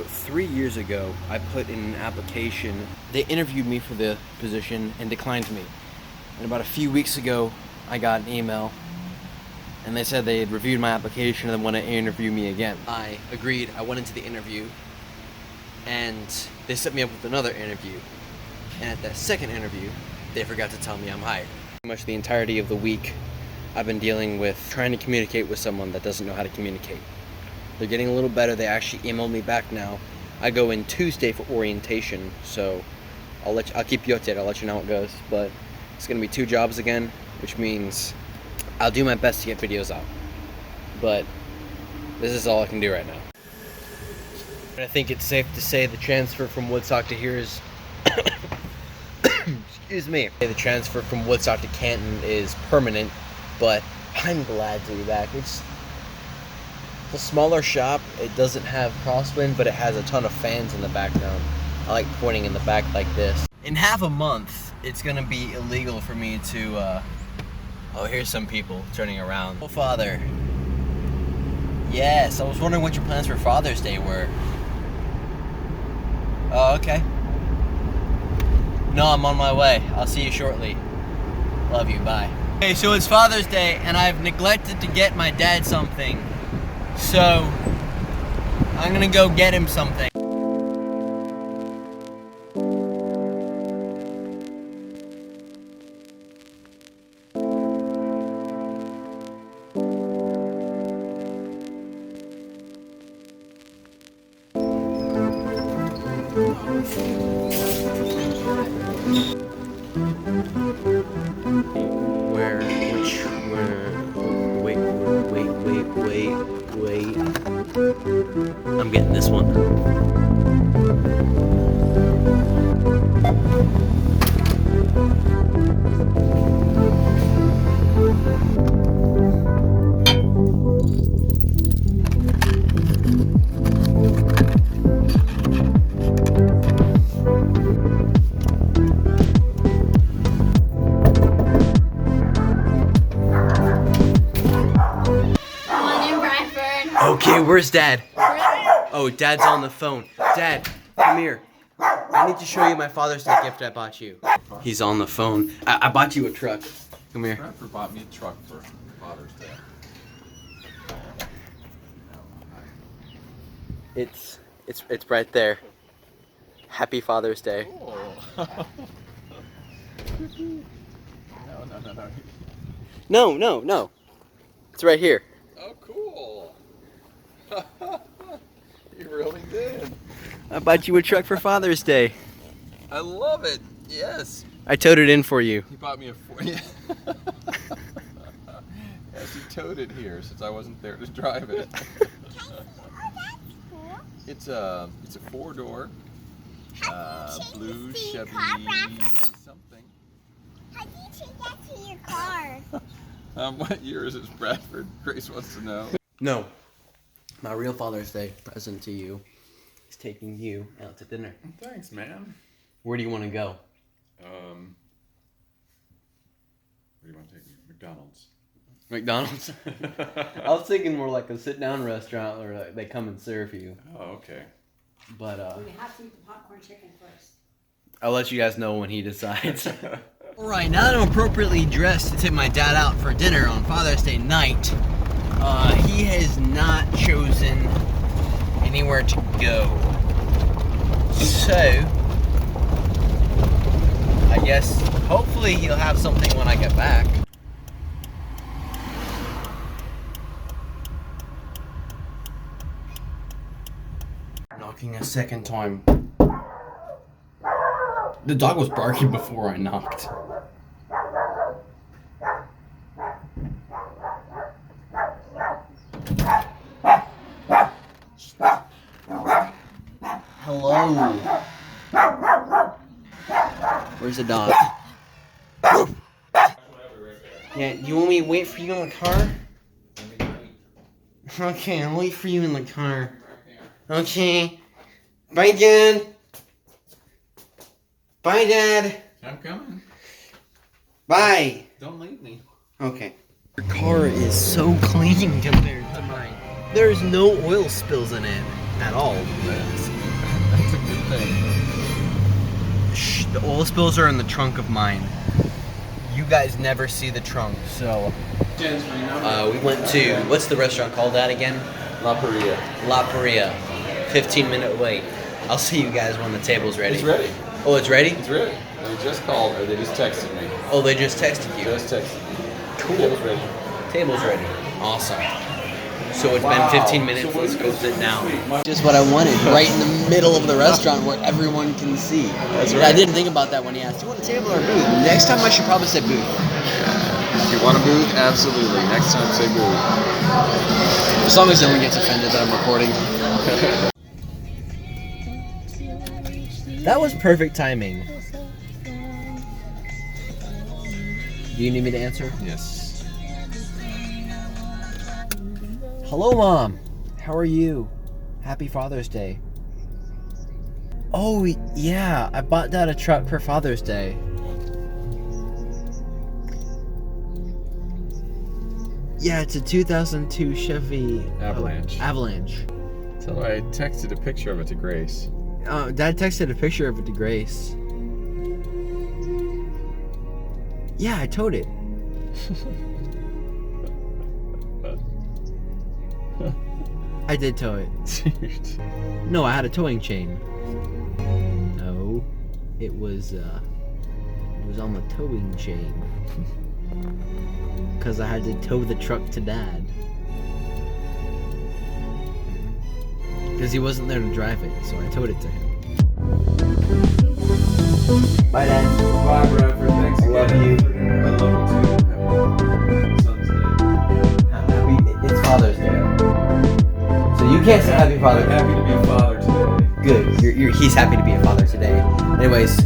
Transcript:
3 years ago, I put in an application. They interviewed me for the position and declined me. And about a few weeks ago, I got an email, and they said they had reviewed my application and want to interview me again. I agreed. I went into the interview, and they set me up with another interview. And at that second interview, they forgot to tell me I'm hired. Pretty much the entirety of the week, I've been dealing with trying to communicate with someone that doesn't know how to communicate. They're getting a little better. They actually emailed me back now. I go in Tuesday for orientation, so I'll keep you updated. I'll let you know how it goes. But it's gonna be 2 jobs again, which means I'll do my best to get videos out. But this is all I can do right now. I think it's safe to say the transfer from Woodstock to here is excuse me. The transfer from Woodstock to Canton is permanent, but I'm glad to be back. It's a smaller shop. It doesn't have crosswind, but it has a ton of fans in the background. I like pointing in the back like this. In half a month, it's gonna be illegal for me to, oh, here's some people turning around. Oh, Father. Yes, I was wondering what your plans for Father's Day were. Oh, okay. No, I'm on my way. I'll see you shortly. Love you, bye. Okay, so it's Father's Day, and I've neglected to get my dad something. So, I'm gonna go get him something. Wait. I'm getting this one. Okay, where's Dad? Oh, Dad's on the phone. Dad, come here. I need to show you my Father's Day gift I bought you. He's on the phone. I bought you a truck. Come here. Bradford bought me a truck for Father's Day. It's right there. Happy Father's Day. Oh. No. No. It's right here. Oh, cool. You really did. I bought you a truck for Father's Day. I love it. Yes. I towed it in for you. He bought me a Yes, he towed it here since I wasn't there to drive it. It's a 4-door blue Chevy something. How do you take that to your car? What year is this, Bradford? Grace wants to know. No. My real Father's Day present to you is taking you out to dinner. Thanks, man. Where do you want to go? Where do you want to take me? McDonald's. McDonald's? I was thinking more like a sit-down restaurant where like, they come and serve you. Oh, okay. But We have to eat the popcorn chicken first. I'll let you guys know when he decides. Alright, now that I'm appropriately dressed to take my dad out for dinner on Father's Day night, he has not chosen anywhere to go. So, I guess hopefully he'll have something when I get back. Knocking a second time. The dog was barking before I knocked. Hello. Where's the dog? Yeah, do you want me to wait for you in the car? Okay, I'll wait for you in the car. Okay. Bye, Dad. Bye, Dad. I'm coming. Bye. Don't leave me. Okay. Your car is so clean compared to mine. There's no oil spills in it. at all. That's a good thing. Shh, the oil spills are in the trunk of mine. You guys never see the trunk, so. We went to, what's the restaurant called that again? La Paria. La Paria. 15-minute wait. I'll see you guys when the table's ready. It's ready. Oh, it's ready? It's ready. They just called, or they just texted me. Oh, they just texted you. Just texted me. Cool. Table's ready. Table's ready. Awesome. So it's Wow. been 15 minutes. So Let's go what's sit down. sweet? Just what I wanted, right in the middle of the restaurant where everyone can see. That's I right. didn't think about that when he asked, "Do you want a table or a booth?" Next time I should probably say booth. If you want a booth, absolutely. Next time, say booth. As long as no one gets offended that I'm recording. That was perfect timing. Do you need me to answer? Yes. Hello, Mom. How are you? Happy Father's Day. Oh, yeah. I bought Dad a truck for Father's Day. Yeah, it's a 2002 Chevy Avalanche. Avalanche. So I texted a picture of it to Grace. Dad texted a picture of it to Grace. Yeah, I towed it. I did tow it. No, I had a towing chain. No, it was on the towing chain. Cause I had to tow the truck to Dad. Cause he wasn't there to drive it, so I towed it to him. Bye, Dad. Bye, Bradford. Thanks I love again. you. I love you too. Happy Son's Day. It's Father's Day. So you can't say Happy Father's I'm Day. happy to be a father today. Good. He's happy to be a father today. Anyways,